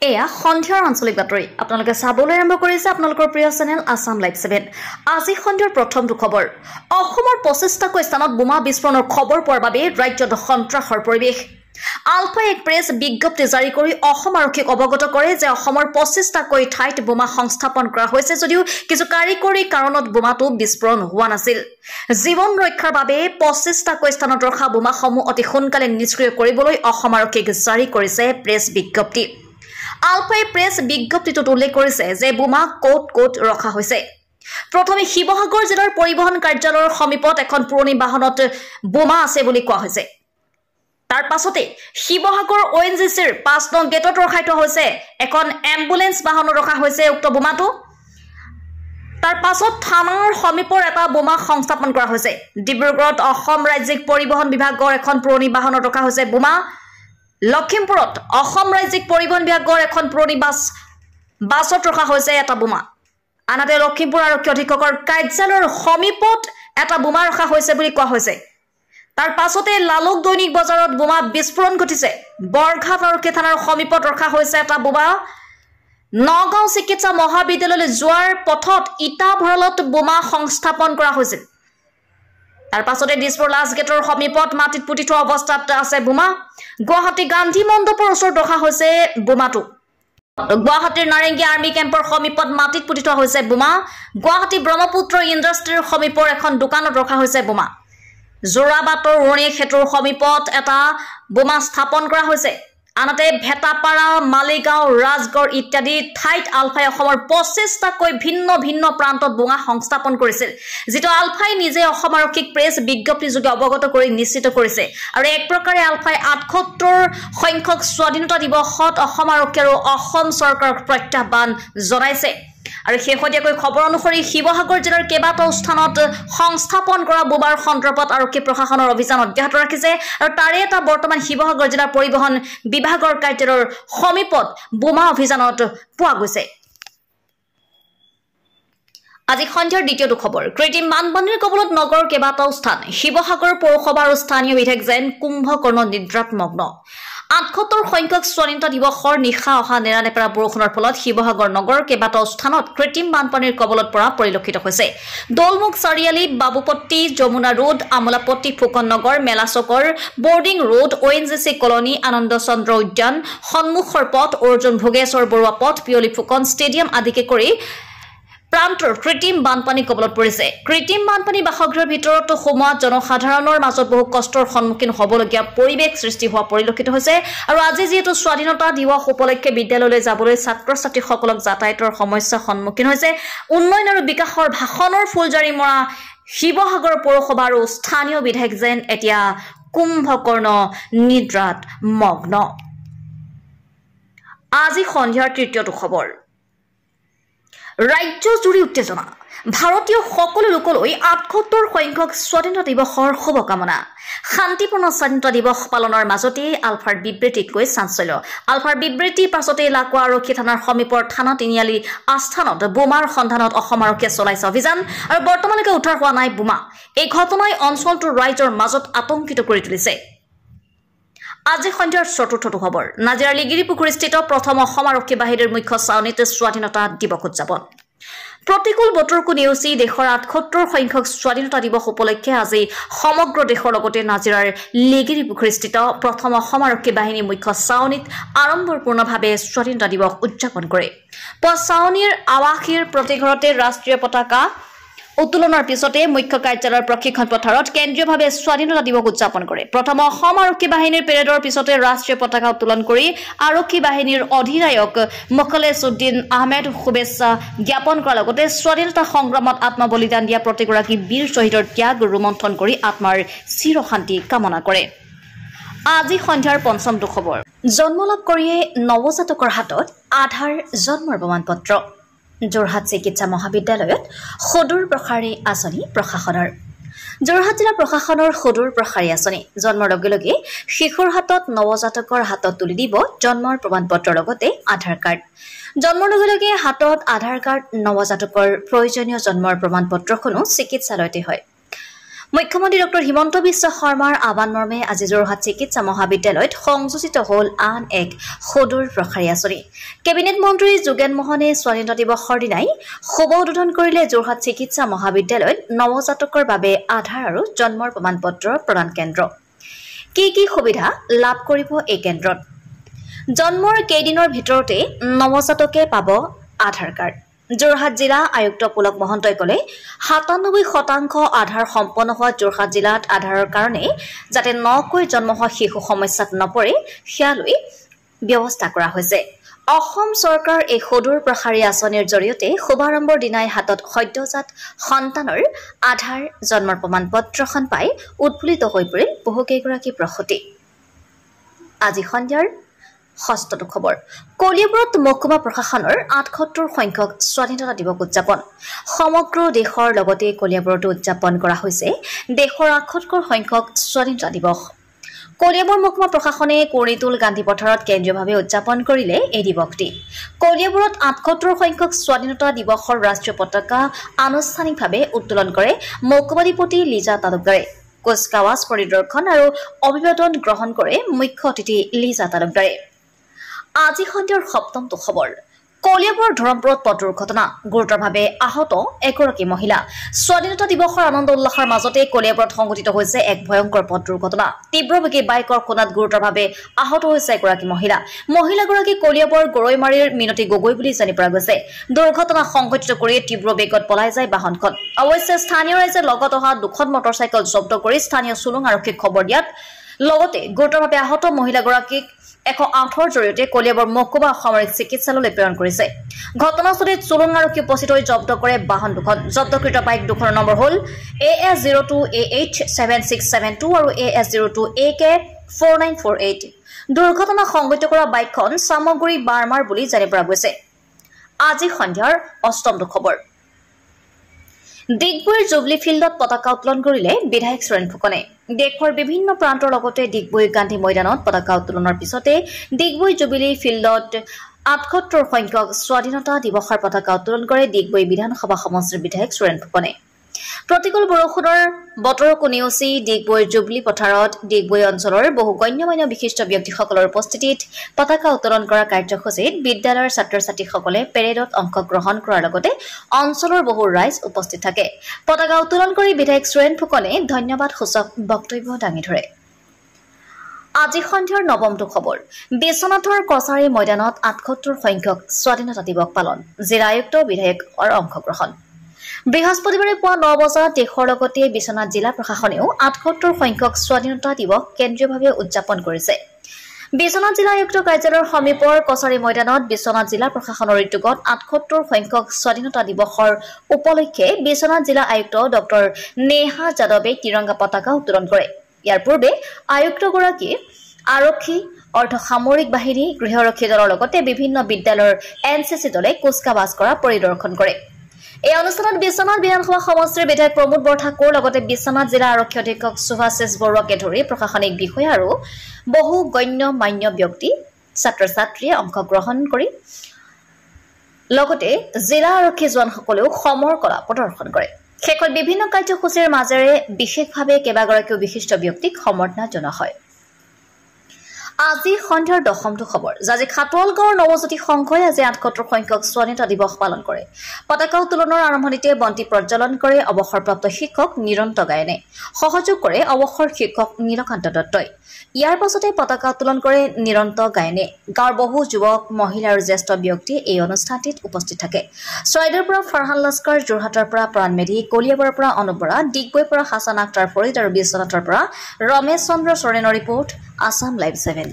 এয়া সন্ধিয়াৰ আঞ্চলিক বাতৰি আপোনালোকে চাবলৈ আৰম্ভ কৰিছে আপোনালোকৰ প্ৰিয় চেনেল আসাম লাইভ 7 আজি সন্ধিয়াৰ প্ৰথমটো খবৰ অসমৰ 25টাকৈ স্থানত বোমা বিস্ফোৰণৰ খবৰ পোৱাৰ বাবে ৰাজ্যত সন্ত্ৰাসৰ পৰিৱেশ আলফা এক্সপ্ৰেছ বিজ্ঞপ্তি জাৰি কৰি অসম আৰক্ষীক অৱগত কৰে যে অসমৰ 25টাকৈ ঠাইত বোমা সংস্থাপন কৰা হৈছে যদিও কিছু কাৰিকৰী কাৰণত বোমাটো বিস্ফোৰণ হোৱা নাছিল জীৱন ৰক্ষাৰ বাবে 25টাকৈ স্থানত ৰখা বোমাসমূহ অতি সোনকালে নিষ্ক্ৰিয় কৰিবলৈ অসম আৰক্ষীক জাৰি কৰিছে প্ৰেছ বিজ্ঞপ্তি আলফাই প্ৰেছ বিজ্ঞপ্তিটোত উল্লেখ কৰিছে যে বোমা কোট ৰখা হৈছে প্ৰথমে শিৱসাগৰ জিলাৰ পৰিবহণ কাৰ্যালয়ৰ সমীপত এখন পুৰণি বাহনত বোমা আছে বুলি কোৱা হৈছে তাৰ পাছতে শিৱসাগৰ ONGCৰ 5 নং গেটত ৰখাই থোৱা হৈছে এখন এম্বুলেন্স বাহনত ৰখা হৈছে উক্ত বোমাটো তাৰ পাছত থানাৰ সমীপৰ এটা বোমা সংস্থাপন কৰা হৈছে ডিব্ৰুগড়ত অসম ৰাজ্যিক পৰিবহণ বিভাগৰ এখন পুৰণি বাহনত ৰখা হৈছে বোমা লখিমপুৰত অসম ৰাজ্যিক পৰিবহণ বিভাগৰ এখন পুৰণি বাছত ৰখা হৈছে এটা বোমা আনহাতে লখিমপুৰ আৰক্ষী অধীক্ষকৰ কাৰ্যালয়ৰ সমীপত এটা বোমা ৰখা হৈছে বুলি কোৱা হৈছে তাৰ পাছতে লালুক দৈনিক বজাৰত বোমা বিস্ফোৰণ ঘটিছে বৰঘাট আৰক্ষী থানাৰ সমীপত ৰখা হৈছে এটা বোমা নগাঁও চিকিৎসা মহাবিদ্যালয়লৈ যোৱাৰ পথত ইটা ভঁৰালত বোমা সংস্থাপন কৰা হৈছিল তাৰ পাছতে দিছপুৰ লাষ্ট গেটৰ সমীপত মাটিত পুতি থোৱা অৱস্থাত আছে বোমা গুৱাহাটী গান্ধী মণ্ডপৰ ওচৰত ৰখা হৈছে বোমাটো গুৱাহাটীৰ নাৰেংগী আৰ্মি কেম্পৰ সমীপত মাটিত পুতি থোৱা হৈছে বোমা গুৱাহাটী ব্ৰহ্মপুত্ৰ ইণ্ডাষ্ট্ৰীৰ সমীপৰ এখন দোকানত ৰখা হৈছে বোমা জোৰাবাটৰ উৰণী ক্ষেত্ৰৰ সমীপত এটা বোমা স্থাপন কৰা হৈছে আনহাতে ভেটাপাৰা মালিগাঁও ৰাজগড় ইত্যাদি ঠাইত আলফাই অসমৰ 25টাকৈ ভিন্ন ভিন্ন প্ৰান্তত বোমা সংস্থাপন কৰিছিল যেটো আলফাই নিজে অসম আৰক্ষীক প্ৰেছ বিজ্ঞপ্তি যোগে অৱগত কৰি নিশ্চিত কৰিছে আৰু এক প্ৰকাৰে আলফাই 78 সংখ্যক স্বাধীনতা দিৱসত অসম আৰক্ষী আৰু অসম চৰকাৰক প্ৰত্যাহ্বান জনাইছে আৰু শেহতীয়াকৈ খবৰ অনুসৰি শিৱসাগৰ জিলাৰ কেইবাটাও স্থানত সংস্থাপন কৰা বোমাৰ সন্দৰ্ভত আৰক্ষী প্ৰশাসনৰ অভিযান অব্যাহত ৰাখিছে আৰু তাৰে এটা বৰ্তমান শিৱসাগৰ জিলাৰ পৰিবহণ বিভাগৰ কাৰ্যালয়ৰ সমীপত বোমা অভিযানত পোৱা গৈছে আজি সন্ধিয়াৰ দ্বিতীয়টো খবৰ কৃত্ৰিম বানপানীৰ কবলত নগৰৰ কেইবাটাও স্থান শিৱসাগৰ পৌৰসভা আৰু স্থানীয় বিধায়ক যেন কুম্ভকৰ্ণ নিদ্ৰাত মগ্ন 78 সংখ্যক স্বাধীনতা দিৱসৰ নিশা অহা নেৰানেপেৰা বৰষুণৰ ফলত শিৱসাগৰ নগৰৰ কেইবাটাও স্থানত কৃত্ৰিম বানপানীৰ কবলত পৰা পৰিলক্ষিত হৈছে দৌলমুখ চাৰিআলি বাবুপট্টি যমুনা ৰোড আমলাপট্টি ফুকন নগৰ মেলাচকৰ বৰ্ডিং ৰোড ONGC কলনী আনন্দ চন্দ্ৰ উদ্যান সন্মুখৰ পথ অৰ্জুন ভোগেশ্বৰ বৰুৱা পথ পিয়লি ফুকন ষ্টেডিয়াম আদিকে কৰি প্ৰান্তৰ কৃত্ৰিম বানপানী কবলত পৰিছে কৃত্ৰিম বানপানী বাসগৃহৰ ভিতৰত সোমোৱা জনসাধাৰণৰ মাজত বহু কষ্টৰ সন্মুখীন হ'বলগীয়া পৰিৱেশ সৃষ্টি হোৱা পৰিলক্ষিত হৈছে আৰু আজি যেহেতু স্বাধীনতা দিৱস উপলক্ষে বিদ্যালয়লৈ যাবলৈ ছাত্ৰ-ছাত্ৰীসকলক যাতায়াতৰ সমস্যা সন্মুখীন হৈছে উন্নয়ন আৰু বিকাশৰ ভাষণৰ ফুলজাৰি মৰা শিৱসাগৰ পৌৰসভা আৰু স্থানীয় বিধায়ক যেন এতিয়া কুম্ভকৰ্ণ নিদ্ৰাত মগ্ন আজি সন্ধিয়াৰ তৃতীয়টো খবৰ ৰাজ্য জুৰি উত্তেজনা ভাৰতীয় সকলো লোকলৈ 78 সংখ্যক স্বাধীনতা দিৱসৰ শুভকামনা শান্তিপূৰ্ণ স্বাধীনতা দিৱস পালনৰ মাজতে আলফাৰ বিবৃতিতকৈ চাঞ্চল্য আলফাৰ বিবৃতিৰ পাছতে লাকুৱা আৰক্ষী থানাৰ সমীপৰ থানা তিনিআলি আস্থানত বোমাৰ সন্ধানত অসম আৰক্ষীয়ে চলাইছে অভিযান আৰু বৰ্তমানলৈকে উদ্ধাৰ হোৱা নাই বোমা এই ঘটনাই অঞ্চলটোৰ ৰাইজৰ মাজত আতংকিত কৰি তুলিছে আজি সন্ধিয়াৰ চতুৰ্থটো খবৰ নাজিৰাৰ লিগিৰিপুখুৰীস্থিত প্ৰথম অসম আৰক্ষী বাহিনীৰ মুখ্য চাউনীত স্বাধীনতা দিৱস উদযাপন প্ৰতিকূল বতৰকো নেওচি দেশৰ 78 সংখ্যক স্বাধীনতা দিৱস উপলক্ষে আজি সমগ্ৰ দেশৰ লগতে নাজিৰাৰ লিগিৰিপুখুৰীস্থিত প্ৰথম অসম আৰক্ষী বাহিনী মুখ্য চাউনীত আড়ম্বৰপূৰ্ণভাৱে স্বাধীনতা দিৱস উদযাপন কৰে চাউনীৰ আৱাসীৰ প্ৰতিঘৰতে ৰাষ্ট্ৰীয় পতাকা উত্তোলনৰ পিছতে মুখ্য কাৰ্যালয়ৰ প্ৰশিক্ষণ পথাৰত কেন্দ্ৰীয়ভাৱে স্বাধীনতা দিৱস উদযাপন কৰে প্ৰথম অসম আৰক্ষী বাহিনীৰ পেৰেডৰ পিছতে ৰাষ্ট্ৰীয় পতাকা উত্তোলন কৰি আৰক্ষী বাহিনীৰ অধিনায়ক মুখলেছ উদ্দিন আহমেদ শুভেচ্ছা জ্ঞাপন কৰাৰ লগতে স্বাধীনতা সংগ্ৰামত আত্মবলিদান দিয়া প্ৰতিগৰাকী বীৰ শ্বহীদৰ ত্যাগ ৰোমন্থন কৰি আত্মাৰ চিৰশান্তি কামনা কৰে আজি সন্ধিয়াৰ পঞ্চমটো খবৰ জন্মলাভ কৰিয়ে নৱজাতকৰ হাতত আধাৰ জন্মৰ প্ৰমাণপত্ৰ যোৰহাট চিকিৎসা মহাবিদ্যালয়ত সদূৰ প্ৰসাৰী আঁচনি প্ৰশাসনৰ যোৰহাট জিলা প্ৰশাসনৰ সদূৰ প্ৰসাৰী আঁচনি জন্মৰ লগে লগে শিশুৰ হাতত নৱজাতকৰ হাতত তুলি দিব জন্মৰ প্ৰমাণপত্ৰৰ লগতে আধাৰ কাৰ্ড জন্মৰ লগে লগে হাতত আধাৰ কাৰ্ড নৱজাতকৰ প্ৰয়োজনীয় জন্মৰ প্ৰমাণপত্ৰখনো চিকিৎসালয়তে হয় মুখ্যমন্ত্ৰী ডক্টৰ হিমন্ত বিশ্ব শৰ্মাৰ আহ্বান মৰ্মে আজি যোৰহাট চিকিৎসা মহাবিদ্যালয়ত সংযোজিত হ'ল আন এক সদূৰ প্ৰসাৰী আঁচনি। কেবিনেট মন্ত্ৰী যোগেন মোহনে স্বাধীনতা দিৱসৰ দিনাই শুভ উদ্বোধন কৰিলে যোৰহাট চিকিৎসা মহাবিদ্যালয়ত নৱজাতকৰ বাবে আধাৰ আৰু জন্মৰ প্ৰমাণপত্ৰ প্ৰদান কেন্দ্ৰ। কি সুবিধা লাভ কৰিব এই কেন্দ্ৰত? জন্মৰ কেইদিনৰ ভিতৰতে নৱজাতকে পাব আধাৰ কাৰ্ড। যোৰহাট জিলা আয়ুক্ত পুলক মহন্তই ক'লে ৯৭% আধাৰ সম্পন্ন হোৱা যোৰহাট জিলাত আধাৰৰ কাৰণে যাতে নকৈ জন্ম হোৱা শিশু সমস্যাত নপৰে সেয়ালৈ ব্যৱস্থা কৰা হৈছে। অসম চৰকাৰ এই সদূৰ প্ৰসাৰী আঁচনিৰ জৰিয়তে শুভাৰম্ভৰ দিনাই হাতত সদ্যজাত সন্তানৰ আধাৰ জন্মৰ প্ৰমাণপত্ৰখন পাই উৎফুল্লিত হৈ পৰিল বহুকেইগৰাকী প্ৰসূতি। আজি সন্ধিয়াৰ ষষ্ঠটো খবৰ। কলিয়াবৰত মহকুমা প্ৰশাসনৰ ৭৮ সংখ্যক স্বাধীনতা দিৱস উদযাপন। সমগ্ৰ দেশৰ লগতে কলিয়াবৰতো উদযাপন কৰা হৈছে দেশৰ ৭৮ সংখ্যক স্বাধীনতা দিৱস। কলিয়াবৰ মহকুমা প্ৰশাসনে কৰ্ণীটোল গান্ধী পথাৰত কেন্দ্ৰীয়ভাৱে উদযাপন কৰিলে এই দিৱসটি। কলিয়াবৰত ৭৮ সংখ্যক স্বাধীনতা দিৱসৰ ৰাষ্ট্ৰীয় পতাকা আনুষ্ঠানিকভাৱে উত্তোলন কৰে মহকুমাধিপতি লিজা তালুকদাৰে। কুচকাৱাজ পৰিদৰ্শন আৰু অভিবাদন গ্ৰহণ কৰে মুখ্য অতিথি লিজা তালুকদাৰে। আজি সন্ধিয়াৰ সপ্তমটো খবৰ। কলিয়াবৰ ধৰমপুৰত পথ দুৰ্ঘটনা, গুৰুতৰভাৱে আহত এগৰাকী মহিলা। স্বাধীনতা দিৱসৰ আনন্দ উল্লাসৰ মাজতে কলিয়াবৰত সংঘটিত হৈছে এক ভয়ংকৰ পথ দুৰ্ঘটনা। তীব্ৰবেগী বাইকৰ খুন্দাত গুৰুতৰভাৱে আহত হৈছে এগৰাকী মহিলা। মহিলাগৰাকী কলিয়াবৰ গৰৈমাৰীৰ মিনতী গগৈ বুলি জানি পৰা গৈছে। দুৰ্ঘটনা সংঘটিত কৰি তীব্ৰ বেগত পলাই যায় বাহনখন। অৱশ্যে স্থানীয় ৰাইজে লগত অহা দুখন মটৰচাইকেল জব্দ কৰি স্থানীয় চুলুং আৰক্ষীক খবৰ দিয়াত লগতে গুৰুতৰভাৱে আহত মহিলাগৰাকীক ১০৮ৰ জৰিয়তে কলিয়াবৰ মহকুমা অসামৰিক চিকিৎসালয়লৈ প্ৰেৰণ কৰিছে। ঘটনাস্থলীত চুলুং আৰক্ষী উপস্থিত হৈ জব্দ কৰে বাহন দুখন। জব্দকৃত বাইক দুখনৰ নম্বৰ হ'ল AS02AH7672 আৰু AS02AK4948। দুৰ্ঘটনা সংঘটিত কৰা বাইকখন চামগুৰি বাৰ্মাৰ বুলি জানি পৰা গৈছে। আজি সন্ধিয়াৰ অষ্টমটো খবৰ। ডিগবৈৰ জুবলি ফিল্ডত পতাকা উত্তোলন কৰিলে বিধায়ক সুৰেন ফুকনে। দেশৰ বিভিন্ন প্ৰান্তৰ লগতে ডিগবৈ গান্ধী ময়দানত পতাকা উত্তোলনৰ পিছতে ডিগবৈ জুবিলি ফিল্ডত ৭৮ সংখ্যক স্বাধীনতা দিৱসৰ পতাকা উত্তোলন কৰে ডিগবৈ বিধানসভা সমষ্টিৰ বিধায়ক সুৰেন ফুকনে। প্ৰতিকূল বৰষুণৰ বতৰকো নেওচি ডিগবৈৰ জুবলি পথাৰত ডিগবৈ অঞ্চলৰ বহু গণ্যমান্য বিশিষ্ট ব্যক্তিসকলৰ উপস্থিতিত পতাকা উত্তোলন কৰা কাৰ্যসূচীত বিদ্যালয়ৰ ছাত্ৰ-ছাত্ৰীসকলে পেৰেডত অংশগ্ৰহণ কৰাৰ লগতে অঞ্চলৰ বহু ৰাইজ উপস্থিত থাকে। পতাকা উত্তোলন কৰি বিধায়ক সুৰেন ফুকনে ধন্যবাদ সূচক বক্তব্য দাঙি ধৰে। আজি সন্ধিয়াৰ নৱমটো খবৰ। বিশ্বনাথৰ কছাৰী ময়দানত ৭৮ সংখ্যক স্বাধীনতা দিৱস পালন। জিলা আয়ুক্ত বিধায়কৰ অংশগ্ৰহণ। বৃহস্পতিবাৰে পুৱা ৯ বজাত দেশৰ লগতে বিশ্বনাথ জিলা প্ৰশাসনেও ৭৮ সংখ্যক স্বাধীনতা দিৱস কেন্দ্ৰীয়ভাৱে উদযাপন কৰিছে। বিশ্বনাথ জিলা আয়ুক্ত কাৰ্যালয়ৰ সমীপৰ কছাৰী ময়দানত বিশ্বনাথ জিলা প্ৰশাসনৰ উদ্যোগত ৭৮ সংখ্যক স্বাধীনতা দিৱসৰ উপলক্ষে বিশ্বনাথ জিলা আয়ুক্ত ডক্টৰ নেহা যাদৱে তিৰংগা পতাকা উত্তোলন কৰে। ইয়াৰ পূৰ্বে আয়ুক্তগৰাকীয়ে আৰক্ষী, অৰ্ধসামৰিক বাহিনী, গৃহৰক্ষী দলৰ লগতে বিভিন্ন বিদ্যালয়ৰ NCC দলে কুচকাৱাজ কৰা পৰিদৰ্শন কৰে। এই অনুষ্ঠানত বিশ্বনাথ বিধানসভা সমষ্টিৰ বিধায়ক প্ৰমোদ বৰঠাকুৰ লগতে বিশ্বনাথ জিলা আৰক্ষী অধীক্ষক সুভাষিষ বৰুৱাকে ধৰি প্ৰশাসনিক বিষয়া আৰু বহু গণ্য মান্য ব্যক্তি, ছাত্ৰ-ছাত্ৰীয়ে অংশগ্ৰহণ কৰি লগতে জিলা আৰক্ষী জোৱানসকলেও সমৰ কলা প্ৰদৰ্শন কৰে। শেষত বিভিন্ন কাৰ্যসূচীৰ মাজেৰে বিশেষভাৱে কেইবাগৰাকীও বিশিষ্ট ব্যক্তিক সম্বৰ্ধনা জনোৱা হয়। আজি সন্ধিয়াৰ দশমটো খবৰ। জাজি খাটোৱাল গাঁৱৰ নৱজ্যোতি সংঘই আজি ৭৮ সংখ্যক স্বাধীনতা দিৱস পালন কৰে। পতাকা উত্তোলনৰ আৰম্ভণিতে বন্তি প্ৰজ্বলন কৰে অৱসৰপ্ৰাপ্ত শিক্ষক নিৰন্ত গায়নে। সহযোগ কৰে অৱসৰ শিক্ষক নীলকান্ত দত্তই। ইয়াৰ পাছতে পতাকা উত্তোলন কৰে নিৰন্ত গায়নে। গাঁৱৰ বহু যুৱক, মহিলা আৰু জ্যেষ্ঠ ব্যক্তি এই অনুষ্ঠানটিত উপস্থিত থাকে। চৰাইদেউৰ পৰা ফাৰহান লস্কৰ, যোৰহাটৰ পৰা প্ৰাণ মেধি, কলিয়াবৰৰ পৰা অনুপ বৰা, ডিগবৈৰ পৰা হাছান আখতাৰ ফৰিদ আৰু বিশ্বনাথৰ পৰা ৰমেশ চন্দ্ৰ চৰেণৰ ৰিপৰ্ট, আছাম লাইভ 7।